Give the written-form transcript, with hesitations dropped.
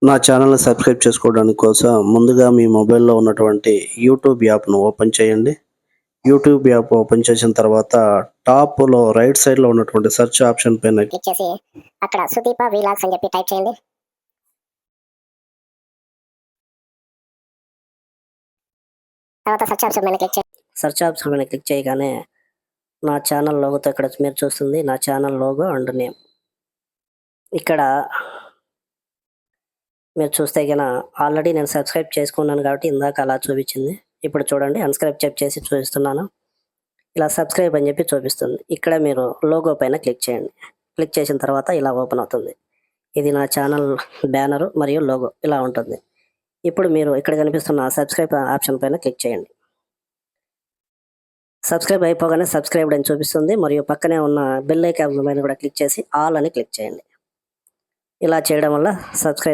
నా ఛానల్‌ని సబ్స్క్రైబ్ చేసుకోవడానికి కోసం ముందుగా మీ మొబైల్‌లో ఉన్నటువంటి యూట్యూబ్ యాప్‌ను ఓపెన్ చేయండి. యూట్యూబ్ యాప్ ఓపెన్ చేసిన తర్వాత టాప్‌లో రైట్ సైడ్‌లో ఉన్నటువంటి సెర్చ్ ఆప్షన్ పైన క్లిక్ చేసి అక్కడ సుదీప వీలాగ్స్ అని చెప్పి టైప్ చేయండి. తర్వాత సెర్చ్ ఆప్షన్ పైన క్లిక్ చేయండి. సెర్చ్ ఆప్షన్ పైన క్లిక్ చేయగానే నా ఛానల్ లోగోతో ఇక్కడ మీరు చూస్తుంది నా ఛానల్ లోగో అండ్ నేమ్. ఇక్కడ మీరు చూస్తే గన ఆల్రెడీ నేను సబ్స్క్రైబ్ చేసుకున్నాను కాబట్టి ఇందాక అలా చూపించింది. ఇప్పుడు చూడండి అన్‌సబ్స్క్రైబ్ చేసి చూపిస్తున్నాను. ఇలా సబ్స్క్రైబ్ అని చెప్పి చూపిస్తుంది. ఇక్కడ మీరు లోగో పైన క్లిక్ చేయండి. క్లిక్ చేసిన తర్వాత ఇలా ఓపెన్ అవుతుంది. ఇది నా ఛానల్ బ్యానరు మరియు లోగో ఇలా ఉంటుంది. ఇప్పుడు మీరు ఇక్కడ కనిపిస్తున్న సబ్స్క్రైబ్ ఆప్షన్ పైన క్లిక్ చేయండి. సబ్స్క్రైబ్ అయిపోగానే సబ్స్క్రైబ్డ్ అని చూపిస్తుంది మరియు పక్కనే ఉన్న బెల్ ఐకాన్ పైన కూడా క్లిక్ చేసి ఆల్ అని క్లిక్ చేయండి. ఇలా చేయడం వల్ల సబ్స్క్రైబ్